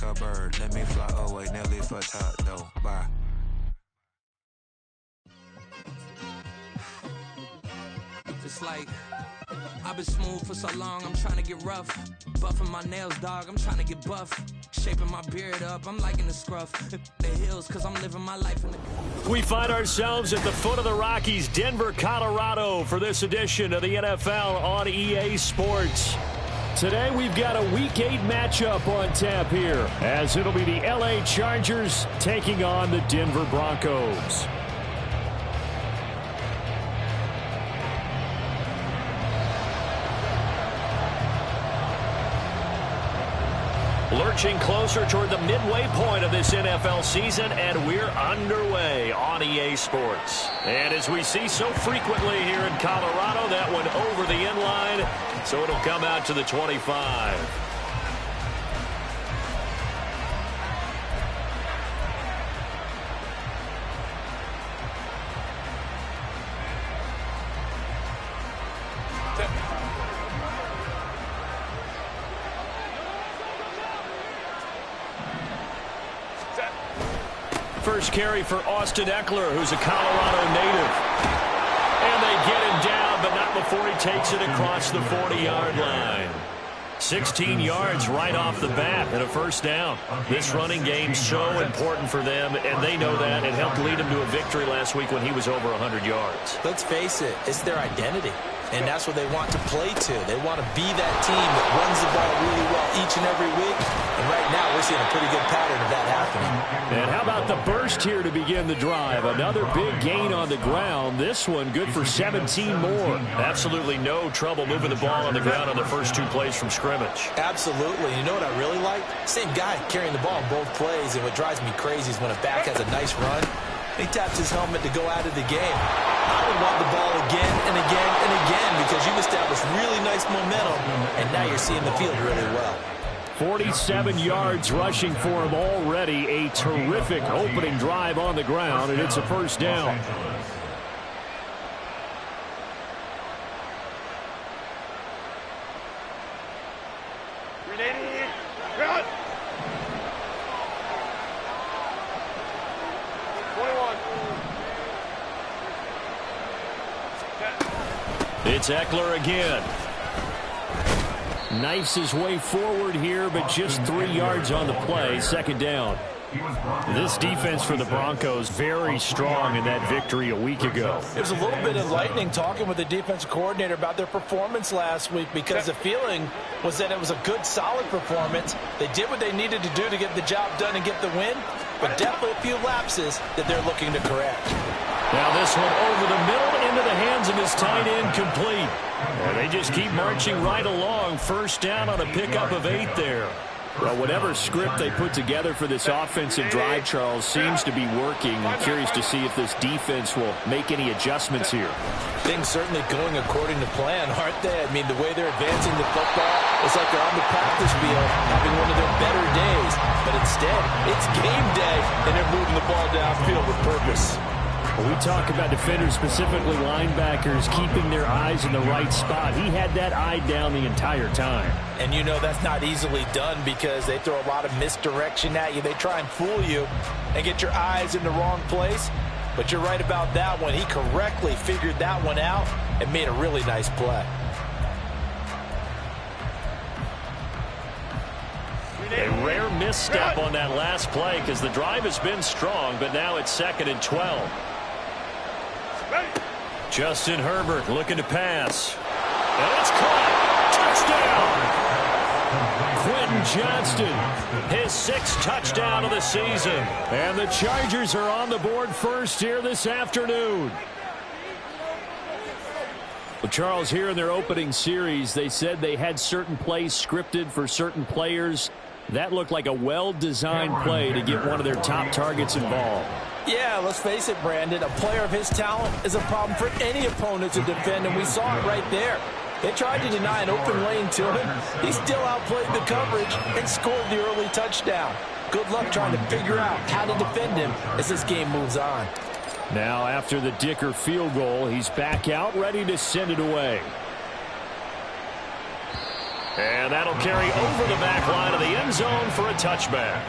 a bird. Let me fly away, nearly for top though. Bye. It's like I've been smooth for so long, I'm trying to get rough. Buffing my nails, dog, I'm trying to get buff. Shaping my beard up, I'm liking the scruff. The hills, cause I'm living my life in the... We find ourselves at the foot of the Rockies, Denver, Colorado, for this edition of the NFL on EA Sports. Today we've got a Week 8 matchup on tap here, as it'll be the LA Chargers taking on the Denver Broncos. Lurching closer toward the midway point of this NFL season, and we're underway on EA Sports. And as we see so frequently here in Colorado, that one over the inline, so it'll come out to the 25. First carry for Austin Eckler, who's a Colorado native. And they get him down, but not before he takes it across the 40-yard line. 16 yards right off the bat and a first down. This running game so important for them, and they know that. It helped lead them to a victory last week when he was over 100 yards. Let's face it, it's their identity. And that's what they want to play to. They want to be that team that runs the ball really well each and every week. And right now, we're seeing a pretty good pattern of that happening. And how about the burst here to begin the drive? Another big gain on the ground. This one good for 17 more. Absolutely no trouble moving the ball on the ground on the first two plays from scrimmage. Absolutely. You know what I really like? Same guy carrying the ball both plays. And what drives me crazy is when a back has a nice run, he taps his helmet to go out of the game. I would want the ball again and again and again because you've established really nice momentum, and now you're seeing the field really well. 47 yards rushing for him already. A terrific opening drive on the ground, and it's a first down. It's Eckler again. Knifes his way forward here, but just 3 yards on the play. Second down. This defense for the Broncos very strong in that victory a week ago. It was a little bit enlightening talking with the defensive coordinator about their performance last week because the feeling was that it was a good, solid performance. They did what they needed to do to get the job done and get the win, but definitely a few lapses that they're looking to correct. Now this one over the middle into the hands of his tight end, complete. And they just keep marching right along. First down on a pickup of 8 there. Well, whatever script they put together for this offensive drive, Charles, seems to be working. I'm curious to see if this defense will make any adjustments here. Things certainly going according to plan, aren't they? I mean, the way they're advancing the football, it's like they're on the practice field having one of their better days. But instead, it's game day, and they're moving the ball downfield with purpose. We talk about defenders, specifically linebackers, keeping their eyes in the right spot. He had that eye down the entire time. And you know that's not easily done because they throw a lot of misdirection at you. They try and fool you and get your eyes in the wrong place. But you're right about that one. He correctly figured that one out and made a really nice play. A rare misstep on that last play because the drive has been strong, but now it's 2nd and 12. Justin Herbert looking to pass. And it's caught. Touchdown. Quentin Johnston, his 6th touchdown of the season. And the Chargers are on the board first here this afternoon. Well, Charles, here in their opening series, they said they had certain plays scripted for certain players. That looked like a well-designed play to get one of their top targets involved. Yeah, let's face it, Brandon. A player of his talent is a problem for any opponent to defend, and we saw it right there. They tried to deny an open lane to him. He still outplayed the coverage and scored the early touchdown. Good luck trying to figure out how to defend him as this game moves on. Now, after the Dicker field goal, he's back out, ready to send it away. And that'll carry over the back line of the end zone for a touchback.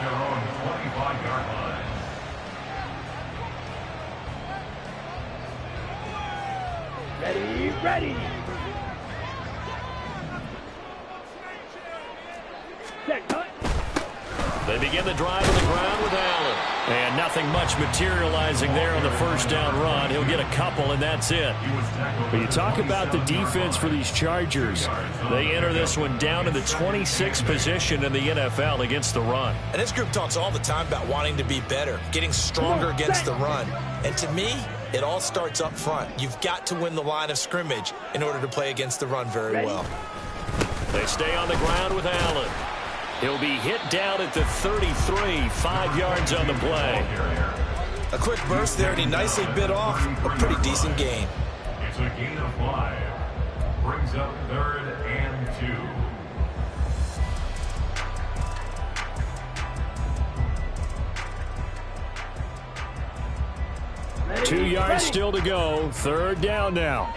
Ready. Set, cut. They begin the drive on the ground with Allen. And nothing much materializing there on the first down run. He'll get a couple, and that's it. But you talk about the defense for these Chargers. They enter this one down in the 26th position in the NFL against the run. And this group talks all the time about wanting to be better, getting stronger against the run. And to me, it all starts up front. You've got to win the line of scrimmage in order to play against the run very well. They stay on the ground with Allen. He'll be hit down at the 33, 5 yards on the play. A quick burst there, and he nicely bit off a pretty decent gain. It's a gain of 5. Brings up 3rd and 2. 2 yards still to go. 3rd down now.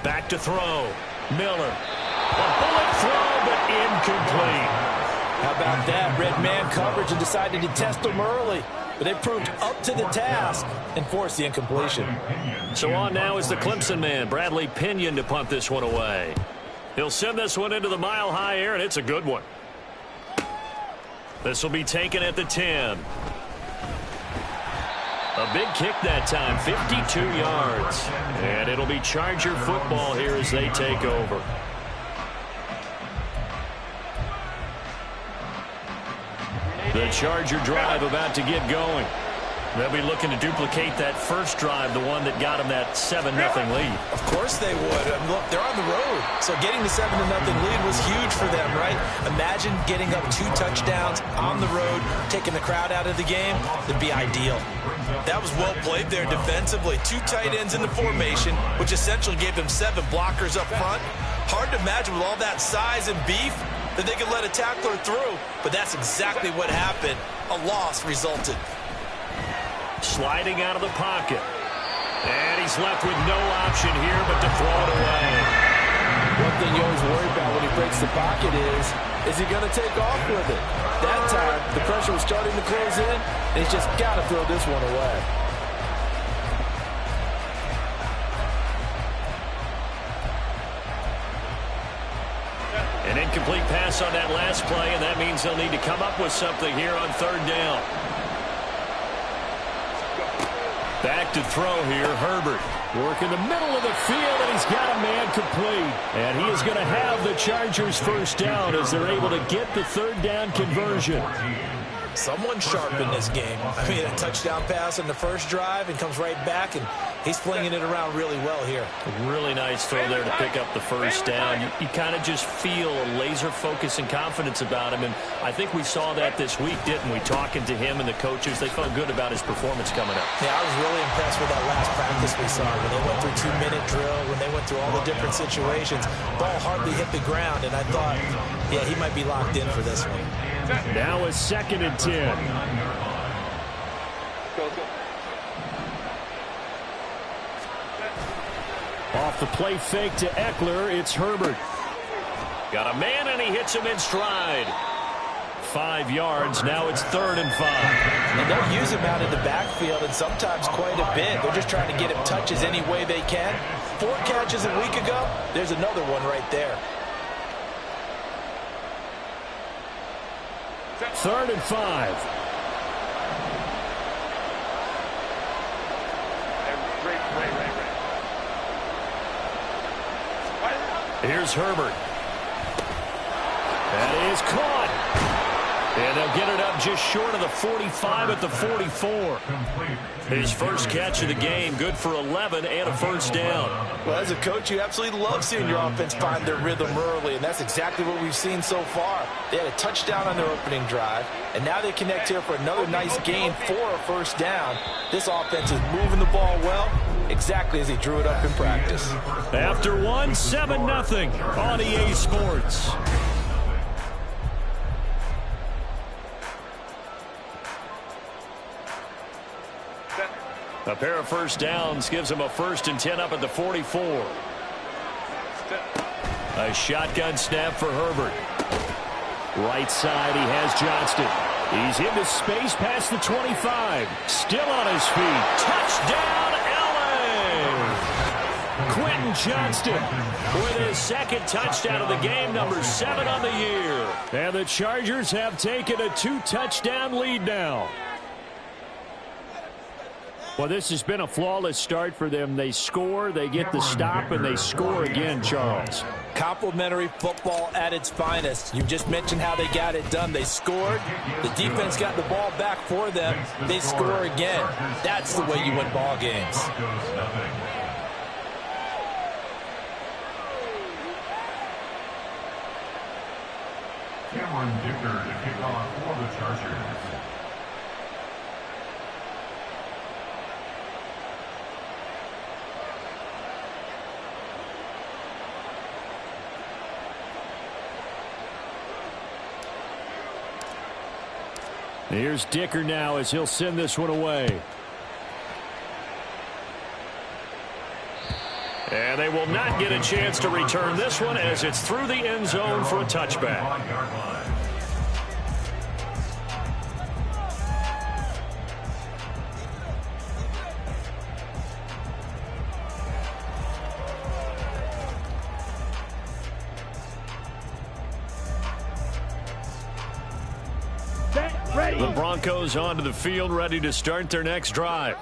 Back to throw. Miller. A bullet throw, but incomplete. How about that? Red man coverage and decided to test them early. But they proved up to the task and forced the incompletion. So on now is the Clemson man, Bradley Pinion, to punt this one away. He'll send this one into the mile-high air, and it's a good one. This will be taken at the 10. A big kick that time, 52 yards. And it'll be Charger football here as they take over. The Charger drive about to get going. They'll be looking to duplicate that first drive, the one that got them that 7-0 lead. Of course they would. Look, they're on the road. So getting the 7-0 lead was huge for them, right? Imagine getting up 2 touchdowns on the road, taking the crowd out of the game. It'd be ideal. That was well played there defensively. 2 tight ends in the formation, which essentially gave them 7 blockers up front. Hard to imagine with all that size and beef that they could let a tackler through. But that's exactly what happened. A loss resulted. Sliding out of the pocket. And he's left with no option here but to throw it away. One thing you always worry about when he breaks the pocket is he going to take off with it? That time, the pressure was starting to close in, and he's just got to throw this one away. An incomplete pass on that last play, and that means they'll need to come up with something here on 3rd down. Back to throw here, Herbert. Work in the middle of the field, and he's got a man complete. And he is going to have the Chargers first down as they're able to get the 3rd down conversion. Someone sharp in this game. I mean, a touchdown pass on the first drive and comes right back, and he's flinging it around really well here. A really nice throw there to pick up the first down. You kind of just feel a laser focus and confidence about him, and I think we saw that this week, didn't we? Talking to him and the coaches, they felt good about his performance coming up. Yeah, I was really impressed with that last practice we saw when they went through 2-minute drill, when they went through all the different situations. Ball hardly hit the ground, and I thought, yeah, he might be locked in for this one. Now a 2nd and 10. Off the play fake to Eckler, it's Herbert. Got a man, and he hits him in stride. 5 yards, now it's 3rd and 5. And they'll use him out in the backfield, and sometimes quite a bit. They're just trying to get him touches any way they can. 4 catches a week ago, there's another one right there. 3rd and 5. Here's Herbert. That is caught. And they'll get it up just short of the 45 at the 44. His first catch of the game, good for 11 and a first down. Well, as a coach, you absolutely love seeing your offense find their rhythm early, and that's exactly what we've seen so far. They had a touchdown on their opening drive, and now they connect here for another nice gain for a first down. This offense is moving the ball well, exactly as he drew it up in practice. After one, 7-0 on EA Sports. A pair of first downs gives him a 1st and 10 up at the 44. A shotgun snap for Herbert. Right side, he has Johnston. He's into space past the 25. Still on his feet. Touchdown, LA! Quentin Johnston with his second touchdown of the game, number 7 on the year. And the Chargers have taken a 2-touchdown lead now. Well, this has been a flawless start for them. They score, they get the stop, and they score again, Charles. Complimentary football at its finest. You just mentioned how they got it done. They scored. The defense got the ball back for them. They score again. That's the way you win ball games. Cameron Dicker to kick off for the Chargers. Here's Dicker now as he'll send this one away. And they will not get a chance to return this one as it's through the end zone for a touchback. The Broncos onto the field, ready to start their next drive.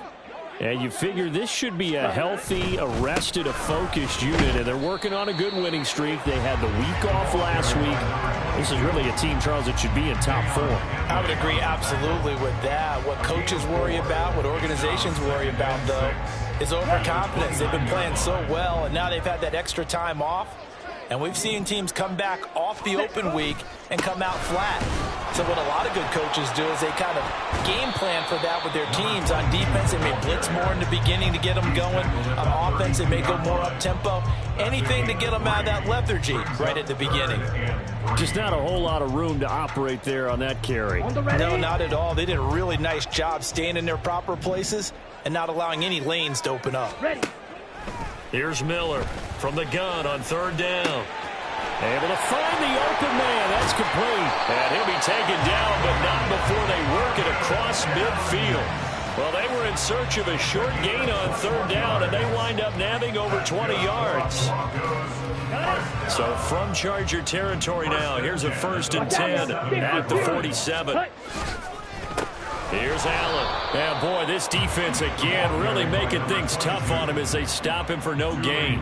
And you figure this should be a healthy, a rested, a focused unit, and they're working on a good winning streak. They had the week off last week. This is really a team, Charles, that should be in top 4. I would agree absolutely with that. What coaches worry about, what organizations worry about, though, is overconfidence. They've been playing so well, and now they've had that extra time off. And we've seen teams come back off the open week and come out flat. So what a lot of good coaches do is they kind of game plan for that with their teams. On defense, they may blitz more in the beginning to get them going. On offense, they may go more up-tempo. Anything to get them out of that lethargy right at the beginning. Just not a whole lot of room to operate there on that carry. No, not at all. They did a really nice job staying in their proper places and not allowing any lanes to open up. Here's Miller from the gun on 3rd down. Able to find the open man. That's complete. And he'll be taken down, but not before they work it across midfield. Well, they were in search of a short gain on 3rd down, and they wind up nabbing over 20 yards. So from Charger territory now, here's a 1st and 10 at the 47. Here's Allen. And, boy, this defense again really making things tough on him as they stop him for no gain.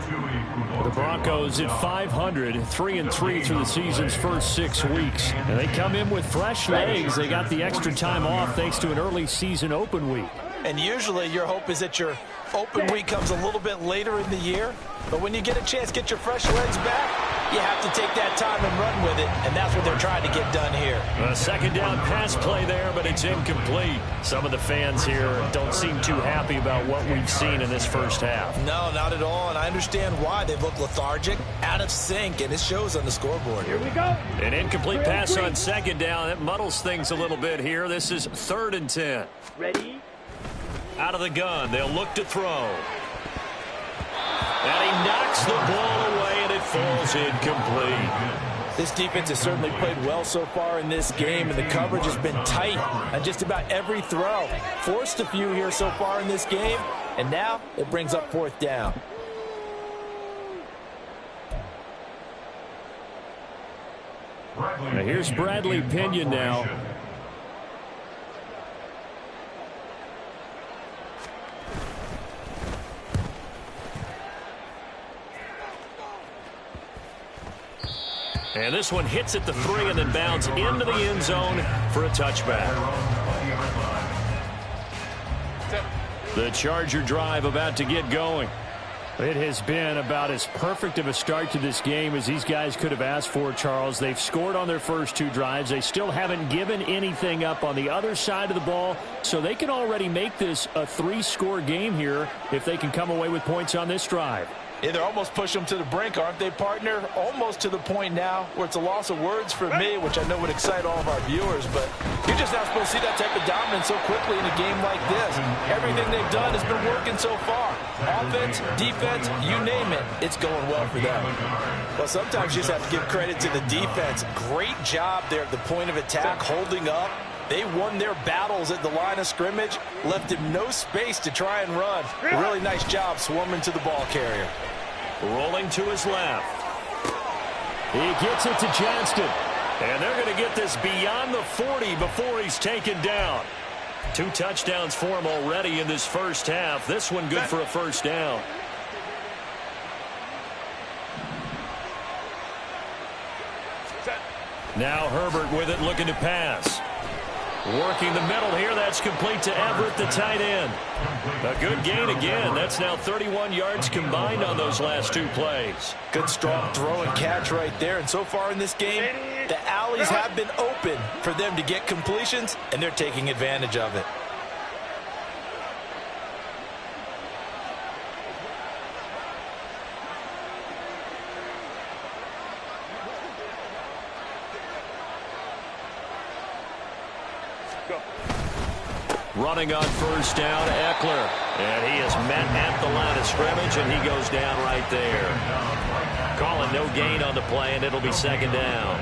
The Broncos at 500, 3-3 through the season's first 6 weeks. And they come in with fresh legs. They got the extra time off thanks to an early season open week. And usually your hope is that your open week comes a little bit later in the year. But when you get a chance to get your fresh legs back, you have to take that time and run with it, and that's what they're trying to get done here. A 2nd down pass play there, but it's incomplete. Some of the fans here don't seem too happy about what we've seen in this first half. No, not at all, and I understand why. They've looked lethargic, out of sync, and it shows on the scoreboard. Here we go. An incomplete pass on 2nd down. That muddles things a little bit here. This is 3rd and 10. Ready? Out of the gun, they'll look to throw. And he knocks the ball away, and it falls incomplete. This defense has certainly played well so far in this game, and the coverage has been tight on just about every throw. Forced a few here so far in this game, and now it brings up 4th down. Now here's Bradley Pinion now. And this one hits at the 3 and then bounds into the end zone for a touchback. The Charger drive about to get going. It has been about as perfect of a start to this game as these guys could have asked for, Charles. They've scored on their first 2 drives. They still haven't given anything up on the other side of the ball, so they can already make this a 3-score game here if they can come away with points on this drive. Yeah, they're almost pushing them to the brink, aren't they, partner? Almost to the point now where it's a loss of words for me, which I know would excite all of our viewers, but you're just not supposed to see that type of dominance so quickly in a game like this. Everything they've done has been working so far. Offense, defense, you name it, it's going well for them. Well, sometimes you just have to give credit to the defense. Great job there at the point of attack, holding up. They won their battles at the line of scrimmage, left him no space to try and run. A really nice job swarming to the ball carrier. Rolling to his left. He gets it to Johnston. And they're going to get this beyond the 40 before he's taken down. 2 touchdowns for him already in this first half. This one good for a first down. Now Herbert with it, looking to pass. Working the middle here. That's complete to Everett, the tight end. A good gain again. That's now 31 yards combined on those last 2 plays. Good strong throw and catch right there. And so far in this game, the alleys have been open for them to get completions, and they're taking advantage of it. Running on first down, Eckler. And he is met at the line of scrimmage, and he goes down right there. Calling no gain on the play, and it'll be second down.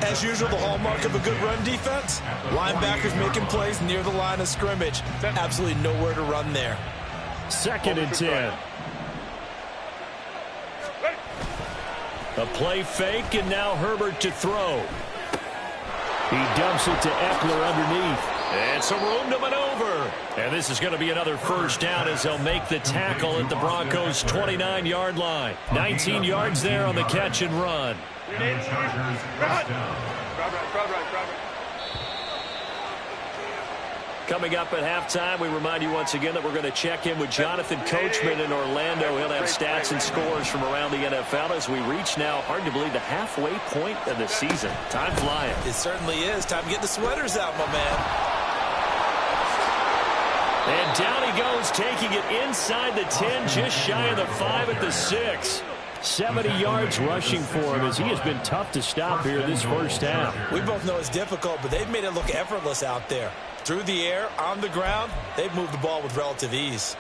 As usual, the hallmark of a good run defense, linebackers making plays near the line of scrimmage. Absolutely nowhere to run there. 2nd and 10. A play fake, and now Herbert to throw. He dumps it to Eckler underneath. And some room to maneuver. And this is going to be another first down as they'll make the tackle at the Broncos' 29-yard line. 19 yards there on the catch and run. Coming up at halftime, we remind you once again that we're going to check in with Jonathan Coachman in Orlando. He'll have stats and scores from around the NFL as we reach now, hard to believe, the halfway point of the season. Time flying. It certainly is. Time to get the sweaters out, my man. And down he goes, taking it inside the 10, just shy of the 5 at the 6. 70 yards rushing for him as he has been tough to stop here this first half. We both know it's difficult, but they've made it look effortless out there. Through the air, on the ground, they've moved the ball with relative ease.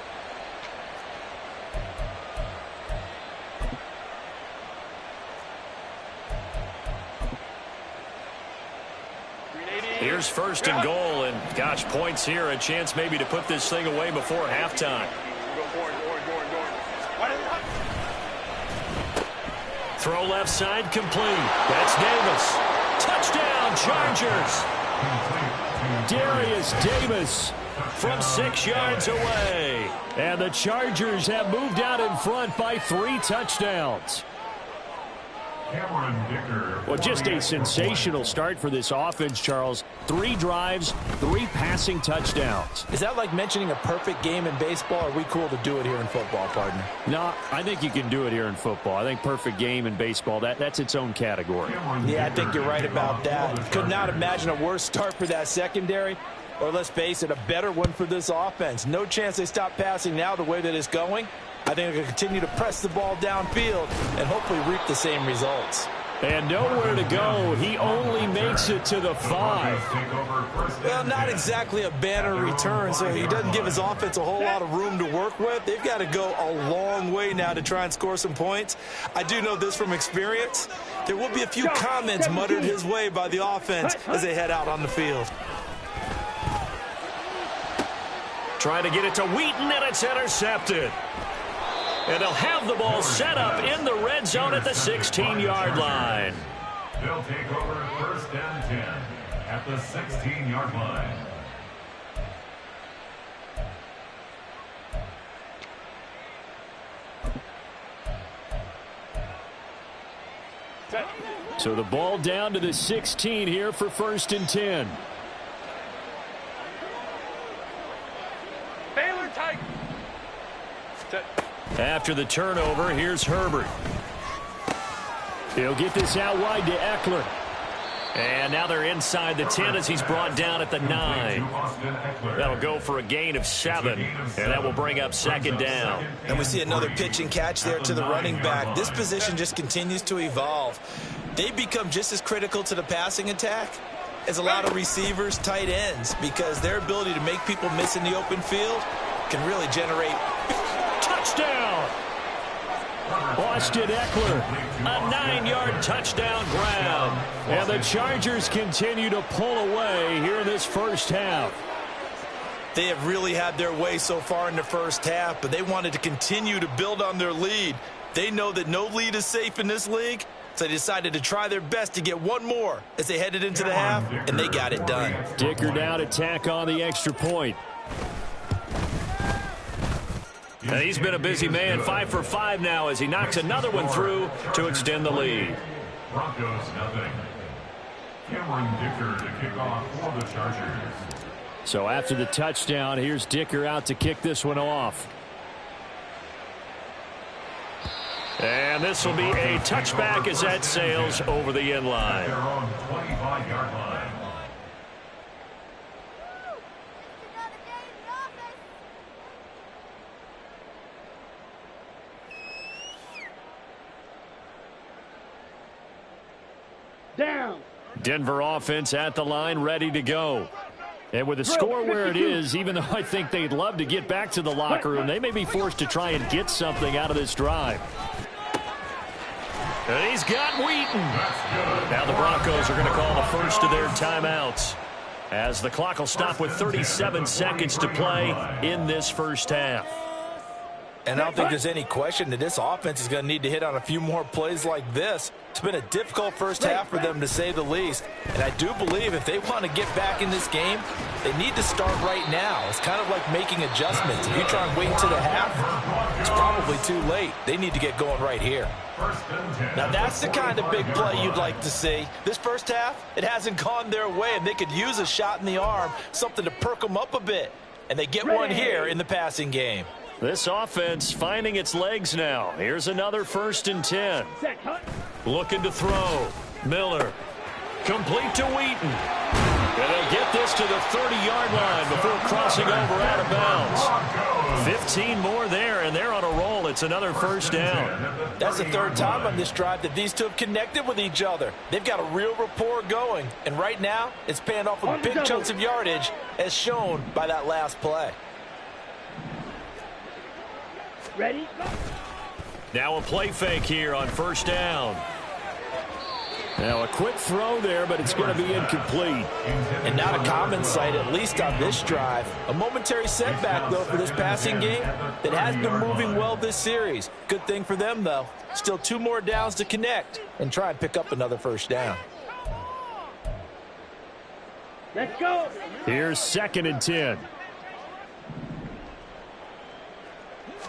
Here's 1st and goal, and gosh, points here, a chance maybe to put this thing away before halftime. Throw left side complete. That's Davis. Touchdown, Chargers. Darius Davis from 6 yards away. And the Chargers have moved out in front by 3 touchdowns. Well, just a sensational start for this offense, Charles. 3 drives, 3 passing touchdowns. Is that like mentioning a perfect game in baseball, or are we cool to do it here in football, partner? No, I think you can do it here in football. I think perfect game in baseball, that's its own category. Yeah, I think you're right about that. Could not imagine a worse start for that secondary, or let's face it, a better one for this offense. No chance they stop passing now the way that it's going. I think they're going to continue to press the ball downfield and hopefully reap the same results. And nowhere to go. He only makes it to the 5. Well, not exactly a banner return, so he doesn't give his offense a whole lot of room to work with. They've got to go a long way now to try and score some points. I do know this from experience. There will be a few comments muttered his way by the offense as they head out on the field. Trying to get it to Wheaton, and it's intercepted. And they'll have the ball set up in the red zone at the 16-yard line. They'll take over 1st and 10 at the 16-yard line. So the ball down to the 16 here for 1st and 10. Baylor tight. After the turnover, here's Herbert. He'll get this out wide to Eckler. And now they're inside the 10 as he's brought down at the 9. That'll go for a gain of 7, and that will bring up 2nd down. And we see another pitch and catch there to the running back. This position just continues to evolve. They become just as critical to the passing attack as a lot of receivers, tight ends, because their ability to make people miss in the open field can really generate. Touchdown! Austin Eckler, a 9-yard touchdown grab. And the Chargers continue to pull away here in this first half. They have really had their way so far in the first half, but they wanted to continue to build on their lead. They know that no lead is safe in this league, so they decided to try their best to get one more as they headed into the half, and they got it done. Dicker down to tack on the extra point. And he's been a busy man, 5 for 5 now as he knocks another one through to extend the lead. Broncos nothing. Cameron Dicker to kick off for the Chargers. So after the touchdown, here's Dicker out to kick this one off. And this will be a touchback as that sails over the end line. Their own 25-yard line. Down. Denver offense at the line, ready to go. And with the score where it is, even though I think they'd love to get back to the locker room, they may be forced to try and get something out of this drive. And he's got Wheaton. Now the Broncos are going to call the first of their timeouts, as the clock will stop with 37 seconds to play in this first half. And I don't think there's any question that this offense is going to need to hit on a few more plays like this. It's been a difficult first half for them, to say the least. And I do believe if they want to get back in this game, they need to start right now. It's kind of like making adjustments. If you try and wait until the half, it's probably too late. They need to get going right here. Now that's the kind of big play you'd like to see. This first half, it hasn't gone their way, and they could use a shot in the arm, something to perk them up a bit. And they get one here in the passing game. This offense finding its legs now. Here's another 1st and 10. Looking to throw. Miller. Complete to Wheaton. And they'll get this to the 30-yard line before crossing over out of bounds. 15 more there, and they're on a roll. It's another 1st down. That's the 3rd time on this drive that these two have connected with each other. They've got a real rapport going. And right now, it's paying off with big chunks of yardage, as shown by that last play. Ready? Now a play fake here on 1st down. Now a quick throw there, but it's going to be incomplete. And not a common sight, at least on this drive. A momentary setback, though, for this passing game that has been moving well this series. Good thing for them, though. Still 2 more downs to connect and try and pick up another 1st down. Let's go. Here's 2nd and 10.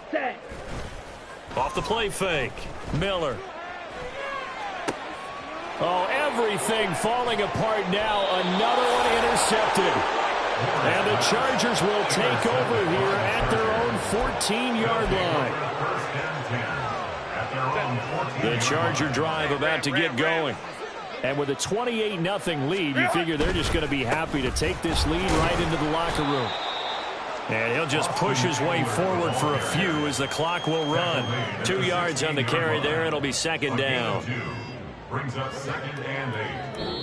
Set. Off the play fake. Miller. Oh, everything falling apart now. Another one intercepted. And the Chargers will take over here at their own 14-yard line. The Charger drive about to get going. And with a 28-0 lead, you figure they're just going to be happy to take this lead right into the locker room. And he'll just push his way forward for a few as the clock will run. 2 yards on the carry there. It'll be 2nd down. Brings up 2nd and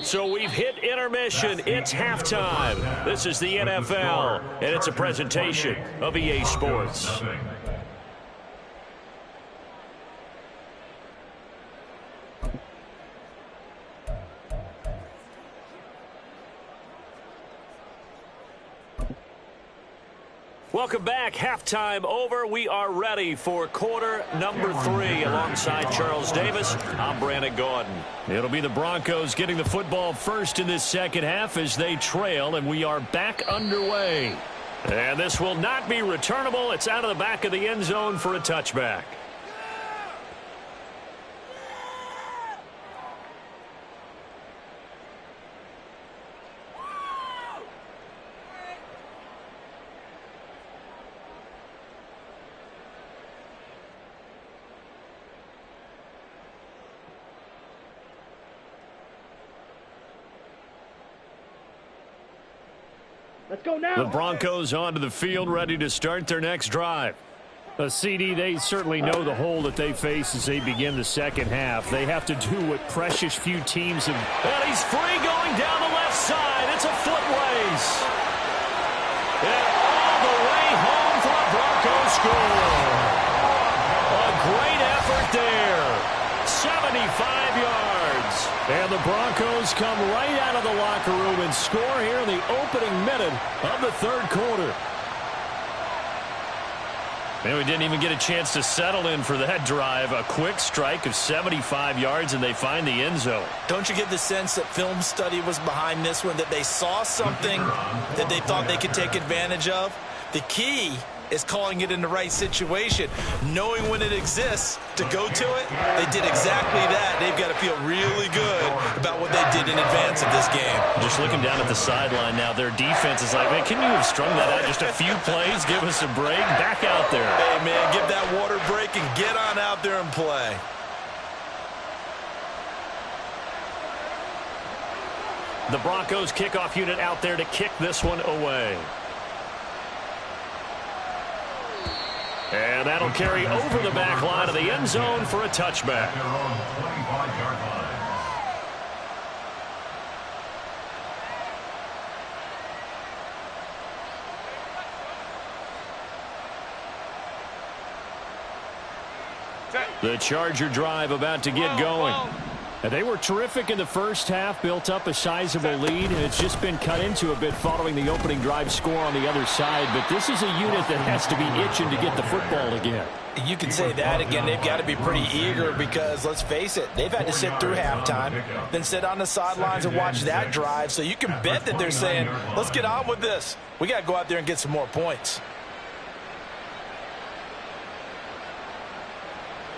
8. So we've hit intermission. It's halftime. This is the NFL, and it's a presentation of EA Sports. Welcome back. Halftime over. We are ready for quarter number 3. Alongside Charles Davis, I'm Brandon Gordon. It'll be the Broncos getting the football first in this second half as they trail, and we are back underway. And this will not be returnable. It's out of the back of the end zone for a touchback. Let's go now. The Broncos onto the field, ready to start their next drive. CD, they certainly know the hole that they face as they begin the second half. They have to do what precious few teams have. And he's free going down the left side. It's a foot race. And all the way home for a Broncos score. A great effort there. 75 yards. And the Broncos come right out of the locker room and score here in the opening minute of the third quarter. And we didn't even get a chance to settle in for that drive. A quick strike of 75 yards, and they find the end zone. Don't you get the sense that film study was behind this one, that they saw something that they thought they could take advantage of? The key is calling it in the right situation, knowing when it exists to go to it. They did exactly that. They've got to feel really good about what they did in advance of this game. Just looking down at the sideline now, their defense is like, man, can you have strung that out just a few plays? Give us a break. Back out there. Hey, man, give that water break and get on out there and play. The Broncos kickoff unit out there to kick this one away. And that'll carry over the back line of the end zone for a touchback. Their own 25-yard line. The Charger drive about to get going. And they were terrific in the first half, built up a sizable lead, and it's just been cut into a bit following the opening drive score on the other side. But this is a unit that has to be itching to get the football again. You can say that again. They've got to be pretty eager because, let's face it, they've had to sit through halftime, then sit on the sidelines and watch that drive. So you can bet that they're saying, let's get on with this. We got to go out there and get some more points.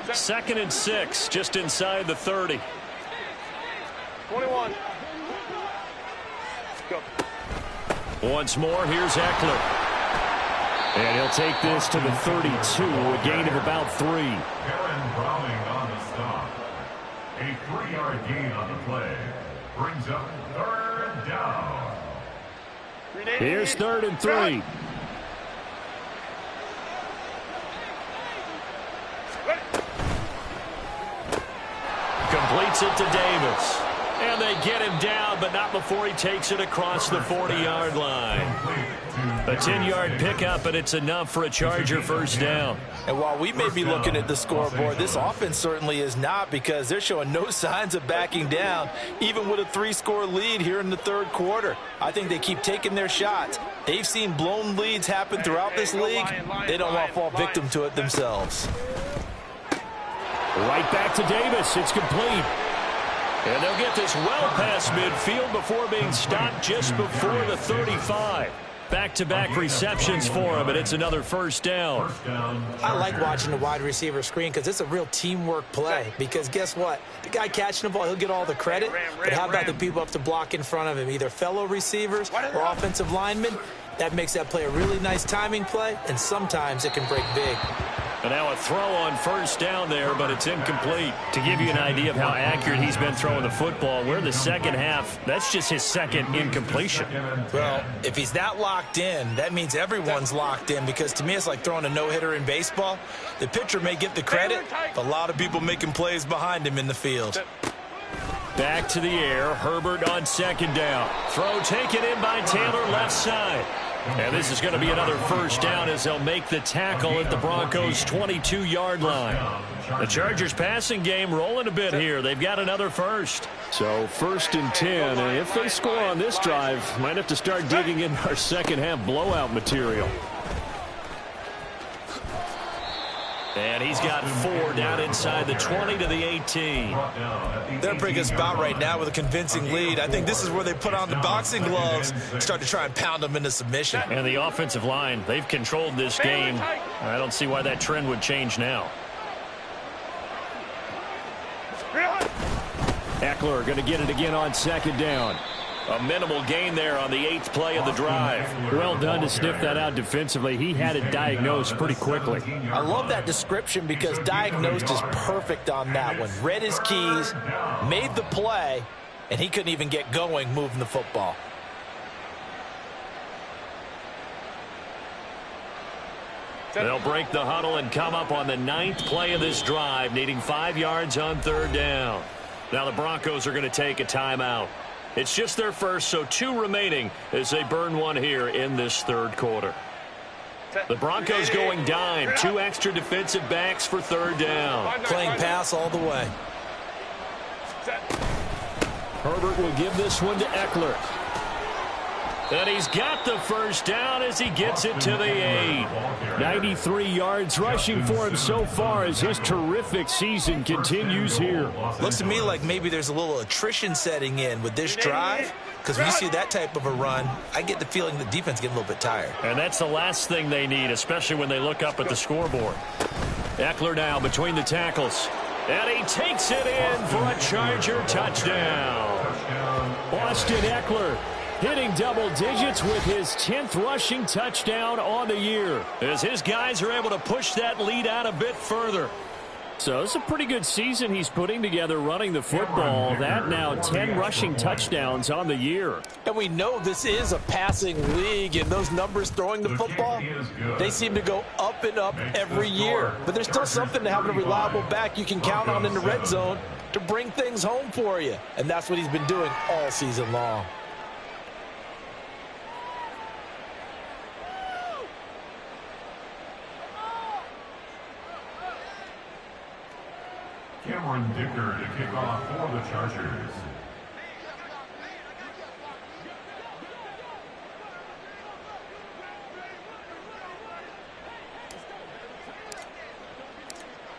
2nd and 6, just inside the 30. 21. Go. Once more, here's Eckler. And he'll take this to the 32, a gain of about 3. Aaron Browning on the stop. A 3-yard gain on the play. Brings up 3rd down. Here's 3rd and 3. Completes it to Davis. And they get him down, but not before he takes it across the 40-yard line. A 10-yard pickup, and it's enough for a Charger first down. And while we may be looking at the scoreboard, this offense certainly is not, because they're showing no signs of backing down, even with a 3-score lead here in the third quarter. I think they keep taking their shots. They've seen blown leads happen throughout this league. They don't want to fall victim to it themselves. Right back to Davis. It's complete. And they'll get this well past midfield before being stopped just before the 35. Back-to-back receptions for him, and it's another first down. I like watching the wide receiver screen because it's a real teamwork play. Because guess what? The guy catching the ball, he'll get all the credit. But how about the people up to block in front of him, either fellow receivers or offensive linemen? That makes that play a really nice timing play, and sometimes it can break big. And now a throw on first down there, but it's incomplete. To give you an idea of how accurate he's been throwing the football, we're in the second half. That's just his second incompletion. Well, if he's that locked in, that means everyone's locked in, because to me it's like throwing a no-hitter in baseball. The pitcher may get the credit, but a lot of people making plays behind him in the field. Back to the air. Herbert on second down. Throw taken in by Taylor left side. And this is going to be another first down as they'll make the tackle at the Broncos' 22-yard line. The Chargers passing game rolling a bit here. They've got another first. So 1st and 10. And if they score on this drive, might have to start digging in our second half blowout material. And he's got 4 down inside the 20 to the 18. They're bringing us about right now with a convincing lead. I think this is where they put on the boxing gloves and start to try and pound them into submission. And the offensive line, they've controlled this game. I don't see why that trend would change now. Eckler going to get it again on second down. A minimal gain there on the 8th play of the drive. Well done to sniff that out defensively. He had it diagnosed pretty quickly. I love that description because diagnosed is perfect on that one. Read his keys, made the play, and he couldn't even get going moving the football. They'll break the huddle and come up on the 9th play of this drive, needing 5 yards on 3rd down. Now the Broncos are going to take a timeout. It's just their first, so 2 remaining as they burn one here in this third quarter. The Broncos going dime. 2 extra defensive backs for third down. Playing pass all the way. Herbert will give this one to Eckler. And he's got the first down as he gets it to the 8. 93 yards rushing for him so far as his terrific season continues here. Looks to me like maybe there's a little attrition setting in with this drive, because when you see that type of a run, I get the feeling the defense getting a little bit tired. And that's the last thing they need, especially when they look up at the scoreboard. Eckler now between the tackles. And he takes it in for a Charger touchdown. Austin Eckler hitting double digits with his 10th rushing touchdown on the year, as his guys are able to push that lead out a bit further. So it's a pretty good season he's putting together running the football. That now 10 rushing touchdowns on the year. And we know this is a passing league, and those numbers throwing the football, they seem to go up and up every year. But there's still something to having a reliable back you can count on in the red zone to bring things home for you. And that's what he's been doing all season long. Cameron Dicker to kick off for the Chargers.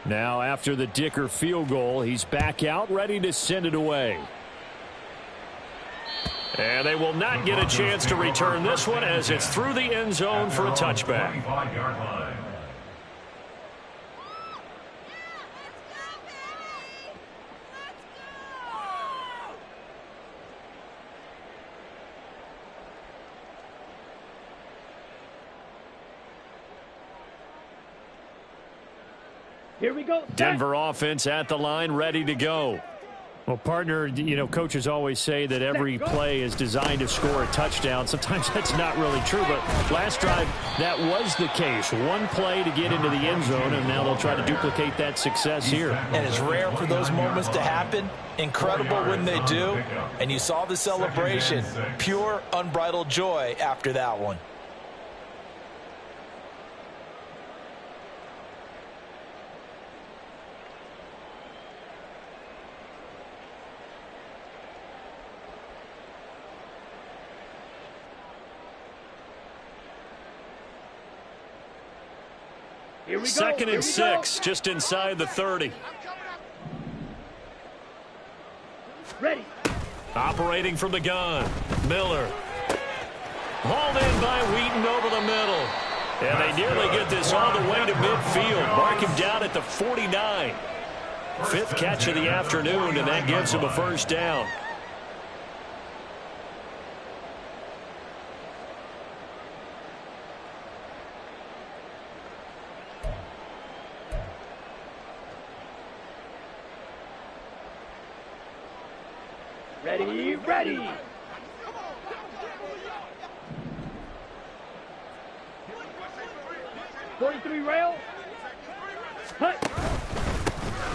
Now after the Dicker field goal, he's back out ready to send it away. And they will not get a chance to return this one as it's through the end zone for a touchback. 25-yard line. Here we go. Denver offense at the line, ready to go. Well, partner, you know, coaches always say that every play is designed to score a touchdown. Sometimes that's not really true, but last drive, that was the case. One play to get into the end zone, and now they'll try to duplicate that success here. And it's rare for those moments to happen. Incredible when they do. And you saw the celebration. Pure, unbridled joy after that one. Here we go. Second and 6, just inside the 30. Ready. Operating from the gun, Miller. Hauled in by Wheaton over the middle. And they nearly get this all the way to midfield. Mark him down at the 49. 5th catch of the afternoon, and that gives him a first down. Ready, ready. .43 rail. Hut.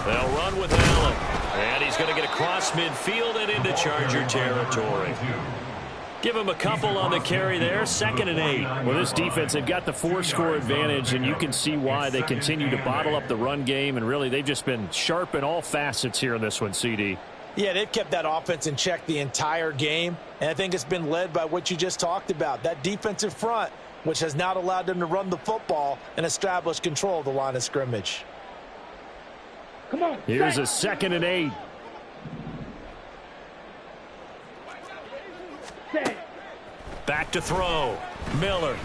They'll run with Allen. And he's going to get across midfield and into Charger territory. Give him a couple on the carry there. 2nd and 8. Well, this defense, they've got the 4-score advantage, and you can see why they continue to bottle up the run game. And really, they've just been sharp in all facets here in this one, CD. Yeah, they've kept that offense in check the entire game, and I think it's been led by what you just talked about, that defensive front, which has not allowed them to run the football and establish control of the line of scrimmage. Come on. Here's a 2nd and 8. Set. Back to throw. Miller.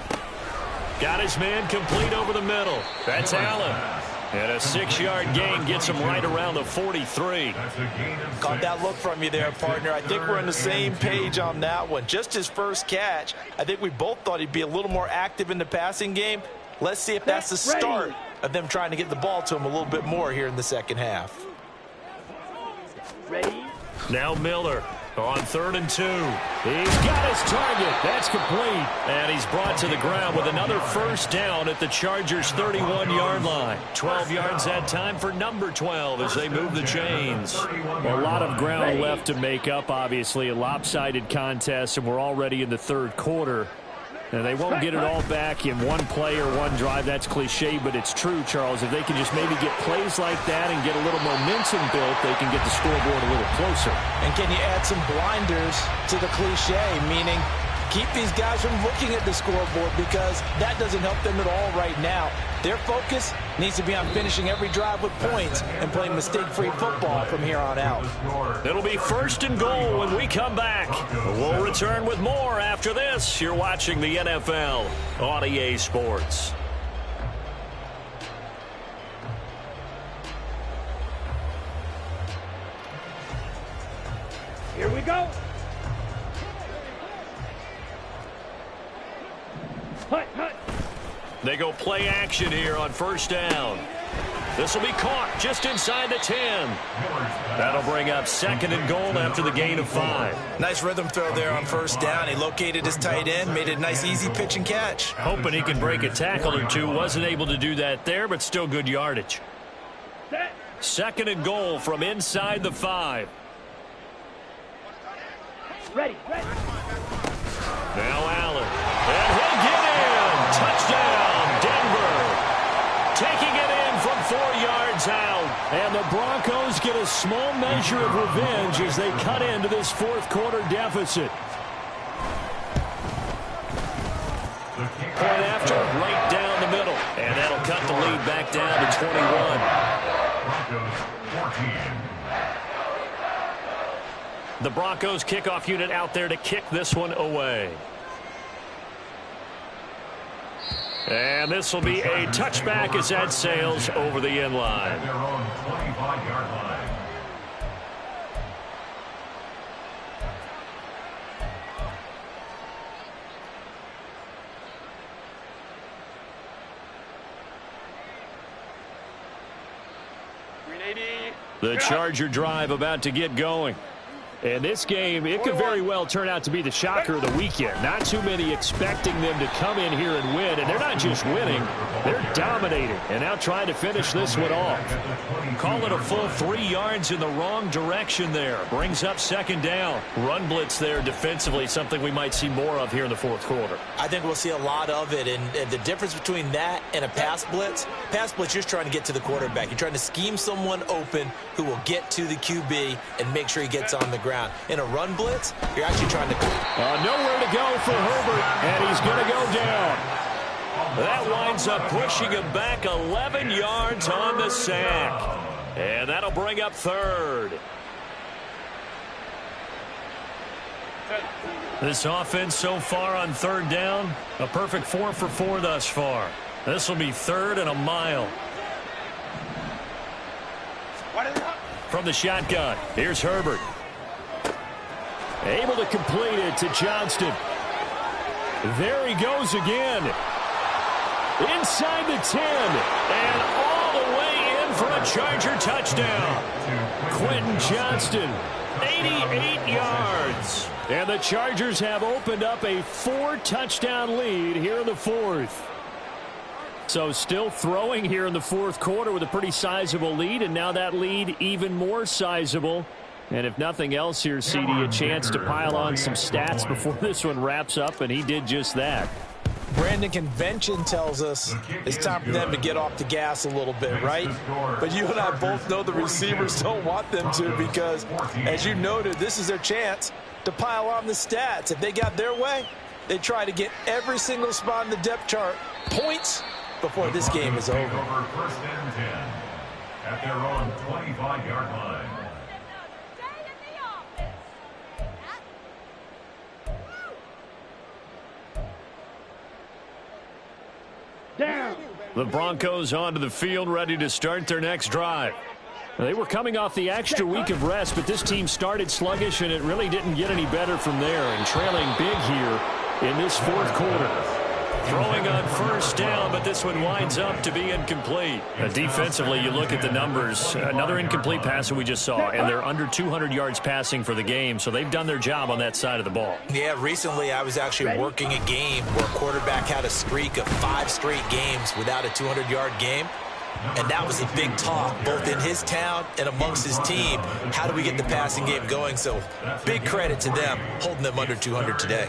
Got his man complete over the middle. That's Allen. And a 6-yard gain gets him right around the 43. Caught that look from you there, partner. I think we're on the same page on that one. Just his first catch. I think we both thought he'd be a little more active in the passing game. Let's see if that's the start of them trying to get the ball to him a little bit more here in the second half. Ready. Now Miller on 3rd and 2. He's got his target. That's complete. And he's brought to the ground with another first down at the Chargers' 31-yard line. 12 yards that time for number 12 as they move the chains. A lot of ground left to make up, obviously. A lopsided contest, and we're already in the 3rd quarter. And they won't get it all back in one play or one drive. That's cliche, but it's true, Charles. If they can just maybe get plays like that and get a little momentum built, they can get the scoreboard a little closer. And can you add some blinders to the cliche, meaning keep these guys from looking at the scoreboard, because that doesn't help them at all right now. Their focus needs to be on finishing every drive with points and playing mistake-free football from here on out. It'll be 1st and goal when we come back. We'll return with more after this. You're watching the NFL on EA Sports. Here we go. Hut, hut. They go play action here on 1st down. This will be caught just inside the 10. That'll bring up 2nd and goal after the gain of 5. Nice rhythm throw there on 1st down. He located his tight end, made it a nice easy pitch and catch. Hoping he can break a tackle or two. Wasn't able to do that there, but still good yardage. 2nd and goal from inside the 5. Ready. Now Allen. And he'll get in. Touchdown, Denver. Taking it in from 4 yards out. And the Broncos get a small measure of revenge as they cut into this 4th quarter deficit. Point after, right down the middle. And that'll cut the lead back down to 21. Broncos 14. The Broncos kickoff unit out there to kick this one away. And this will be a touchback as that sails over the end line. Their own 25-yard line. The Charger drive about to get going. And this game, it could very well turn out to be the shocker of the weekend. Not too many expecting them to come in here and win. And they're not just winning, they're dominating. And now trying to finish this one off. Call it a full 3 yards in the wrong direction there. Brings up 2nd down. Run blitz there defensively, something we might see more of here in the 4th quarter. I think we'll see a lot of it. And the difference between that and a pass blitz, you're just trying to get to the quarterback. You're trying to scheme someone open who will get to the QB and make sure he gets on the ground. In a run blitz, you're actually trying to... Nowhere to go for Herbert, and he's going to go down. That winds up pushing him back 11 yards on the sack. And that'll bring up 3rd. This offense so far on 3rd down, a perfect 4 for 4 thus far. This will be 3rd and a mile. From the shotgun, here's Herbert. Able to complete it to Johnston. There he goes again. Inside the 10. And all the way in for a Charger touchdown. Quentin Johnston, 88 yards. And the Chargers have opened up a 4-touchdown lead here in the 4th. So still throwing here in the 4th quarter with a pretty sizable lead. And now that lead even more sizable. And if nothing else here, CD, a chance to pile on some stats before this one wraps up, and he did just that. Brandon, convention tells us it's time for them to get off the gas a little bit, right? But you and I both know the receivers don't want them to, because, as you noted, this is their chance to pile on the stats. If they got their way, they try to get every single spot in the depth chart points before this game is over. 1st and 10 at their own 25-yard line. Down. The Broncos onto the field, ready to start their next drive. They were coming off the extra week of rest, but this team started sluggish, and it really didn't get any better from there, and trailing big here in this 4th quarter. Throwing on 1st down, but this one winds up to be incomplete. Defensively, you look at the numbers. Another incomplete pass that we just saw, and they're under 200 yards passing for the game, so they've done their job on that side of the ball. Yeah, recently I was actually working a game where a quarterback had a streak of 5 straight games without a 200-yard game. And that was a big talk, both in his town and amongst his team. How do we get the passing game going? So big credit to them, holding them under 200 today.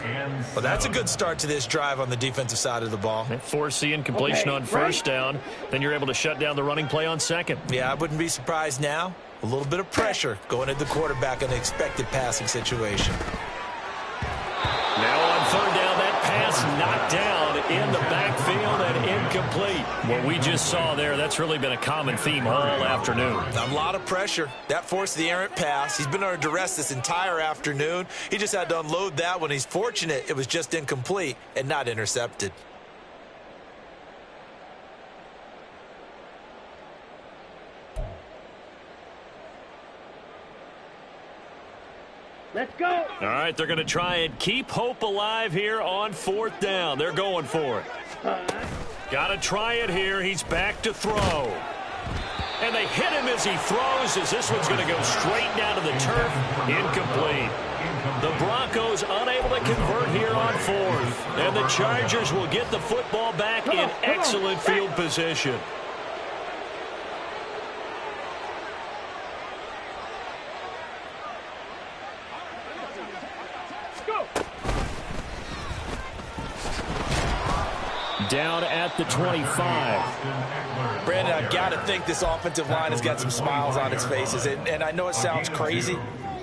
Well, that's a good start to this drive on the defensive side of the ball. Force the incompletion on first down. Then you're able to shut down the running play on second. Yeah, I wouldn't be surprised now. A little bit of pressure going at the quarterback in an expected passing situation. Now on third down, that pass knocked down in the backfield and incomplete. What we just saw there, that's really been a common theme all afternoon. A lot of pressure. That forced the errant pass. He's been under duress this entire afternoon. He just had to unload that one. He's fortunate it was just incomplete and not intercepted. Let's go. All right, they're going to try and keep hope alive here on fourth down. They're going for it. Got to try it here. He's back to throw. And they hit him as he throws, as this one's going to go straight down to the turf. Incomplete. The Broncos unable to convert here on fourth. And the Chargers will get the football back in excellent field position. Down at the 25. Brandon, I've got to think this offensive line has got some smiles on its faces. And I know it sounds crazy,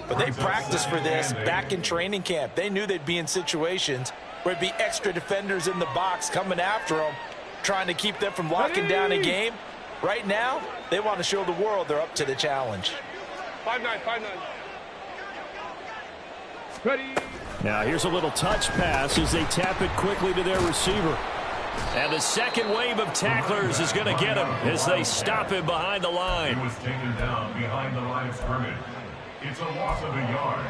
but they practiced for this back in training camp. They knew they'd be in situations where it'd be extra defenders in the box coming after them, trying to keep them from locking down a game. Right now, they want to show the world they're up to the challenge. 5-9, 5-9. Ready. Now here's a little touch pass as they tap it quickly to their receiver. And the second wave of tacklers is going to get him as they stop him behind the line. He was taken down behind the line of scrimmage. It's a loss of a yard.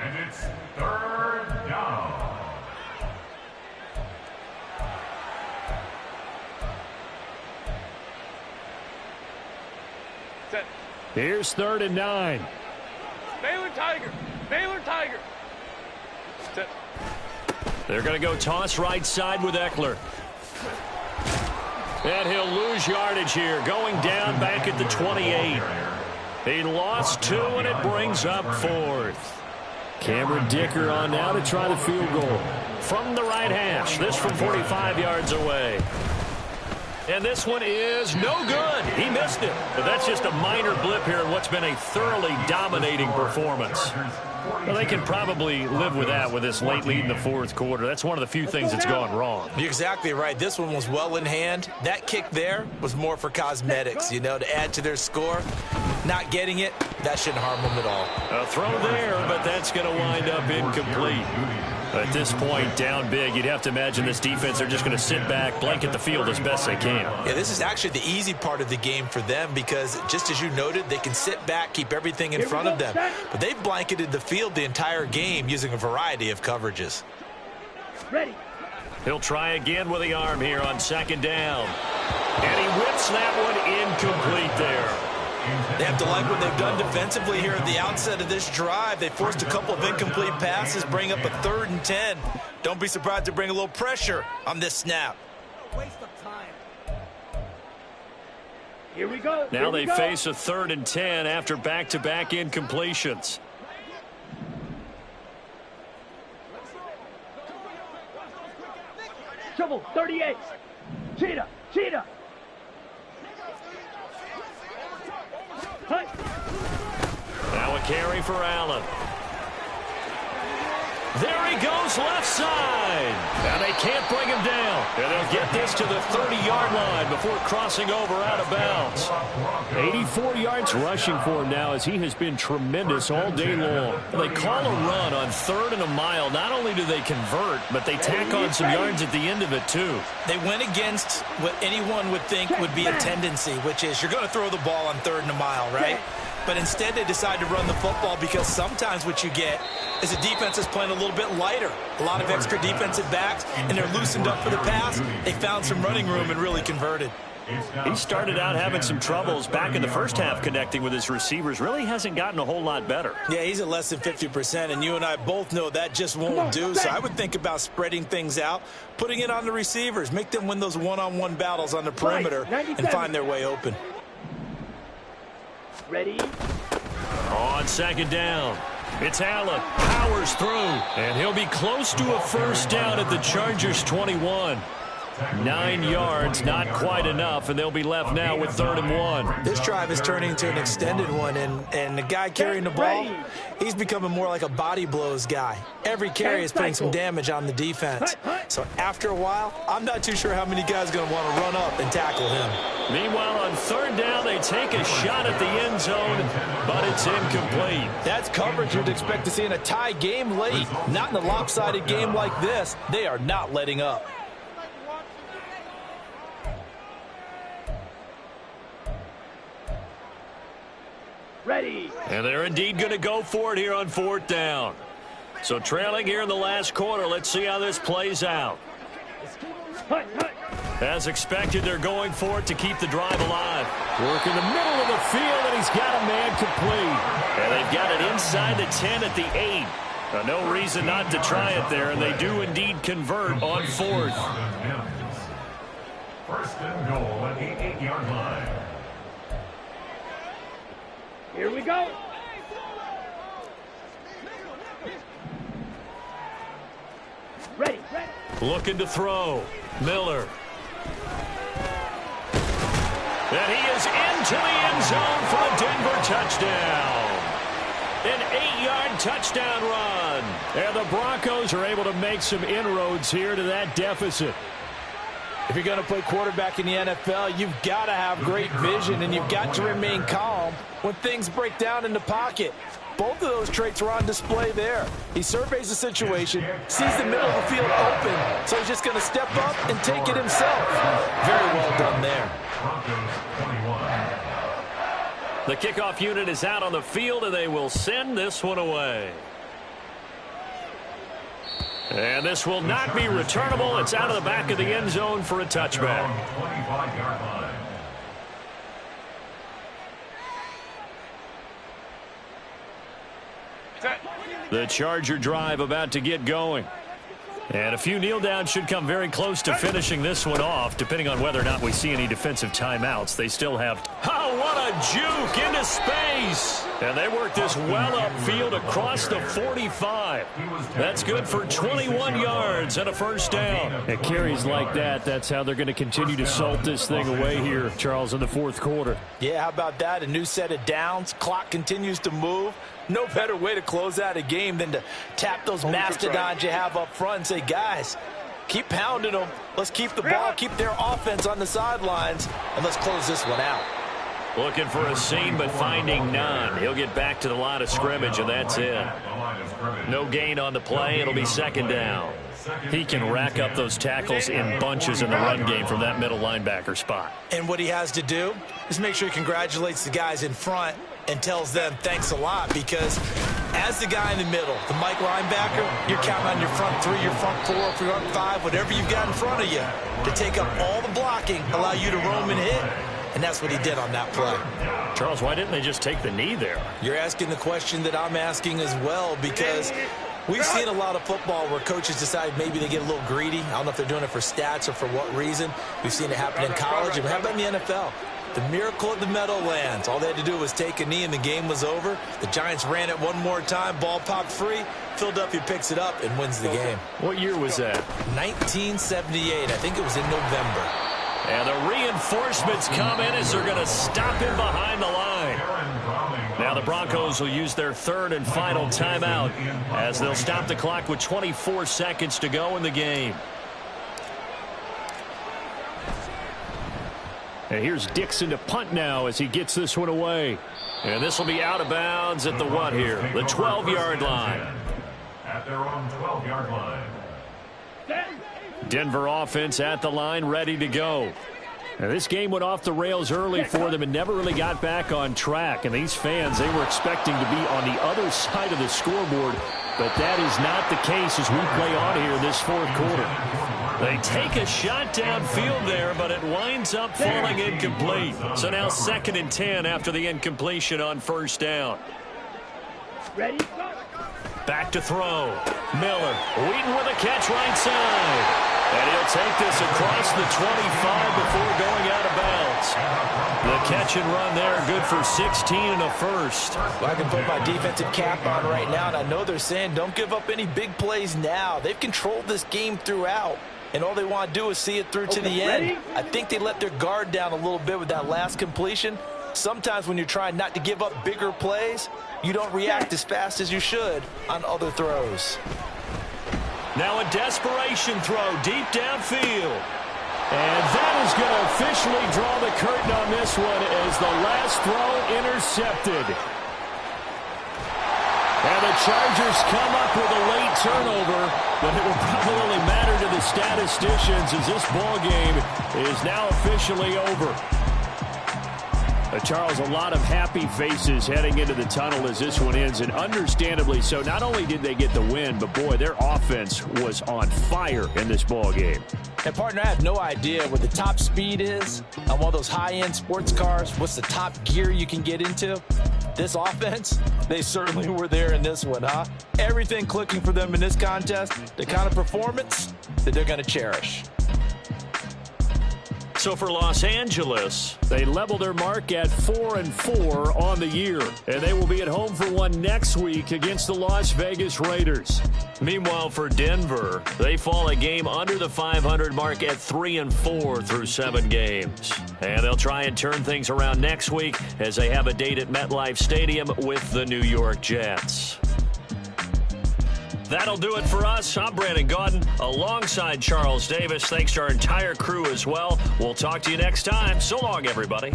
And it's third down. Set. Here's 3rd and 9. Baylor Tiger. Baylor Tiger. Set. They're going to go toss right side with Eckler. And he'll lose yardage here, going down back at the 28. He lost 2, and it brings up 4th. Cameron Dicker on now to try the field goal. From the right hash, this from 45 yards away. And this one is no good. He missed it. But that's just a minor blip here in what's been a thoroughly dominating performance. Well, they can probably live with that with this late lead in the 4th quarter. That's one of the few things that's gone wrong. You're exactly right. This one was well in hand. That kick there was more for cosmetics, you know, to add to their score. Not getting it, that shouldn't harm them at all. A throw there, but that's going to wind up incomplete. At this point, down big, you'd have to imagine this defense, they're just going to sit back, blanket the field as best they can. Yeah, this is actually the easy part of the game for them because, just as you noted, they can sit back, keep everything in front of them. But they've blanketed the field the entire game using a variety of coverages. Ready. He'll try again with the arm here on 2nd down. And he whips that one incomplete there. They have to like what they've done defensively here at the outset of this drive. They forced a couple of incomplete passes, bring up a 3rd and 10. Don't be surprised to bring a little pressure on this snap. Waste of time. Here we go. Now they face a 3rd and 10 after back-to-back incompletions. Trouble, 38. Cheetah, cheetah. Now a carry for Allen. There he goes left side. Now they can't bring him down. And they'll get this to the 30-yard line before crossing over out of bounds. 84 yards rushing for him now as he has been tremendous all day long. They call a run on 3rd and a mile. Not only do they convert, but they tack on some yards at the end of it too. They went against what anyone would think would be a tendency, which is you're going to throw the ball on 3rd and a mile, right? But instead they decide to run the football because sometimes what you get is a defense is playing a little bit lighter. A lot of extra defensive backs, and they're loosened up for the pass. They found some running room and really converted. He started out having some troubles back in the first half connecting with his receivers. Really hasn't gotten a whole lot better. Yeah, he's at less than 50%, and you and I both know that just won't do. So I would think about spreading things out, putting it on the receivers, make them win those one-on-one battles on the perimeter and find their way open. Ready? On second down, it's Allen. Powers through, and he'll be close to a first down at the Chargers' 21. 9 yards, not quite enough, and they'll be left now with 3rd and 1. This drive is turning into an extended one, and the guy carrying the ball, he's becoming more like a body blows guy. Every carry is putting some damage on the defense. So after a while, I'm not too sure how many guys are going to want to run up and tackle him. Meanwhile, on 3rd down, they take a shot at the end zone, but it's incomplete. That's coverage you'd expect to see in a tie game late. Not in a lopsided game like this. They are not letting up. Ready. And they're indeed going to go for it here on 4th down. So trailing here in the last quarter. Let's see how this plays out. As expected, they're going for it to keep the drive alive. Work in the middle of the field, and he's got a man complete. And they've got it inside the 10 at the 8. No reason not to try it there, and they do indeed convert on 4th. 1st and goal at the 8-yard line. Here we go. Ready. Looking to throw. Miller. And he is into the end zone for a Denver touchdown. An 8-yard touchdown run. And the Broncos are able to make some inroads here to that deficit. If you're going to play quarterback in the NFL, you've got to have great vision, and you've got to remain calm when things break down in the pocket. Both of those traits are on display there. He surveys the situation, sees the middle of the field open, so he's just going to step up and take it himself. Very well done there. The kickoff unit is out on the field, and they will send this one away. And this will not be returnable. It's out of the back of the end zone for a touchback. 25-yard line. The Charger drive about to get going. And a few kneel downs should come very close to finishing this one off, depending on whether or not we see any defensive timeouts. They still have... Oh, what a juke into space! And they work this well upfield across the 45. That's good for 21 yards and a first down. At carries like that, that's how they're going to continue to salt this thing away here, Charles, in the 4th quarter. Yeah, how about that? A new set of downs. Clock continues to move. No better way to close out a game than to tap those mastodons you have up front and say, guys, keep pounding them. Let's keep the ball, keep their offense on the sidelines, and let's close this one out. Looking for a seam, but finding none. He'll get back to the line of scrimmage, and that's it. No gain on the play. It'll be 2nd down. He can rack up those tackles in bunches in the run game from that middle linebacker spot. And what he has to do is make sure he congratulates the guys in front and tells them thanks a lot, because as the guy in the middle, the Mike linebacker, you're counting on your front 3, your front 4, your front 5, whatever you've got in front of you to take up all the blocking, allow you to roam and hit. And that's what he did on that play. Charles, why didn't they just take the knee there? You're asking the question that I'm asking as well, because we've seen a lot of football where coaches decide maybe they get a little greedy. I don't know if they're doing it for stats or for what reason. We've seen it happen in college. And how about in the NFL? The miracle of the Meadowlands. All they had to do was take a knee and the game was over. The Giants ran it one more time. Ball popped free. Philadelphia picks it up and wins the game. What year was that? 1978. I think it was in November. And the reinforcements come in as they're going to stop him behind the line. Now the Broncos will use their 3rd and final timeout as they'll stop the clock with 24 seconds to go in the game. And here's Dixon to punt now as he gets this one away. And this will be out of bounds at the what here? The 12-yard line. At their own 12-yard line. Denver offense at the line, ready to go. Now, this game went off the rails early for them and never really got back on track. And these fans, they were expecting to be on the other side of the scoreboard but that is not the case as we play on here in this fourth quarter. They take a shot downfield there, but it winds up falling incomplete. So now 2nd and 10 after the incompletion on first down. Ready? Back to throw. Miller. Wheaton with a catch right side. And he'll take this across the 25 before going out of bounds. The catch and run there, good for 16 and a first. Well, I can put my defensive cap on right now, and I know they're saying don't give up any big plays now. They've controlled this game throughout, and all they want to do is see it through to the end. I think they let their guard down a little bit with that last completion. Sometimes when you're trying not to give up bigger plays, you don't react as fast as you should on other throws. Now a desperation throw deep downfield. And that is going to officially draw the curtain on this one as the last throw intercepted. And the Chargers come up with a late turnover, but it will probably only matter to the statisticians as this ball game is now officially over. Charles, a lot of happy faces heading into the tunnel as this one ends, and understandably so. Not only did they get the win, but boy, their offense was on fire in this ball game. And partner, I have no idea what the top speed is on one of those high-end sports cars. What's the top gear you can get into? This offense, they certainly were there in this one, huh? Everything clicking for them in this contest, the kind of performance that they're going to cherish. So for Los Angeles, they level their mark at 4-4 on the year, and they will be at home for one next week against the Las Vegas Raiders. meanwhile for Denver, they fall a game under the 500 mark at 3-4 through 7 games. And they'll try and turn things around next week as they have a date at MetLife Stadium with the New York Jets. That'll do it for us. I'm Brandon Gaudin alongside Charles Davis. Thanks to our entire crew as well. We'll talk to you next time. So long, everybody.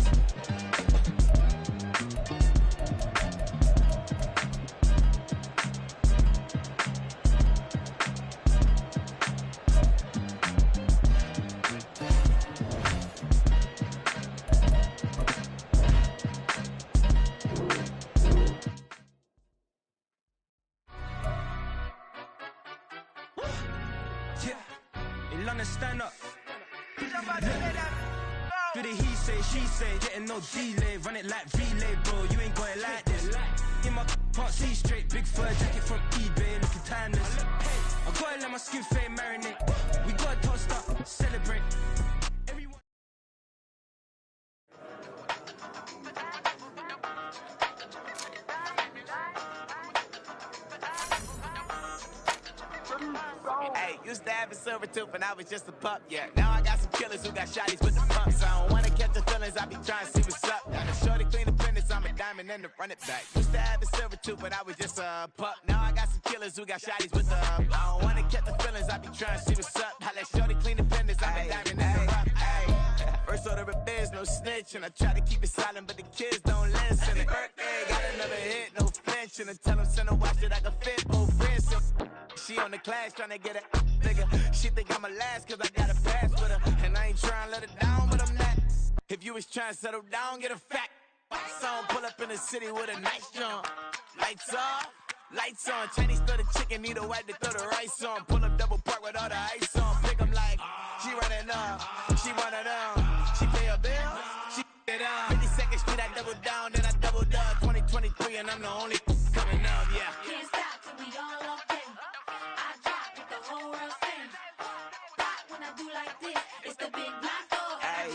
Stand up. Do the he say, she say, getting no delay, run it like relay, bro. You ain't got it like this. In my can't see straight, big fur jacket from eBay, looking timeless. I gotta let my skin fade marinate. We gotta toast up, celebrate. Everyone. Hey, used to have a silver tooth and I was just a pup, yeah. Now I got some killers who got shotties with the pumps. I don't wanna catch the feelings, I be trying to see what's up. Got a shorty clean the business, I'm a diamond and to run it back. Used to have a silver tooth but I was just a pup. Now I got some killers who got shotties with the I don't wanna catch the feelings, I be trying to see what's up. I let shorty clean the business, I'm a diamond and to run it. First order of biz, no snitch, and I try to keep it silent, but the kids don't listen. And birthday, got another hit, no flinch, and I tell them send a watch that I can fit both wrists. She on the class trying to get it nigga. She think I'm a last cause I got a pass with her. And I ain't trying to let her down, but I'm not. If you was trying to settle down, get a fact. Song pull up in the city with a nice jump. Lights off, lights on. Chinese throw the chicken, need a wipe to throw the rice on. Pull up double park with all the ice on. Pick 'em like, she running up, she one of them. She pay her bills, she it up. 52nd Street, I double down, then I double up. 2023 and I'm the only coming up, yeah. Can't stop till we all up in. I drop with the whole world sing. Pop when I do like this, it's the big black dog. Hey,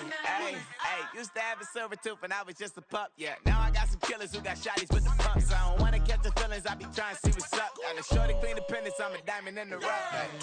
used to have a silver tooth and I was just a pup, yeah. Now I got some killers who got shotties with the pumps. I don't wanna catch the feelings, I be trying to see what's up. Got a shorty clean the pendants, I'm a diamond in the rough.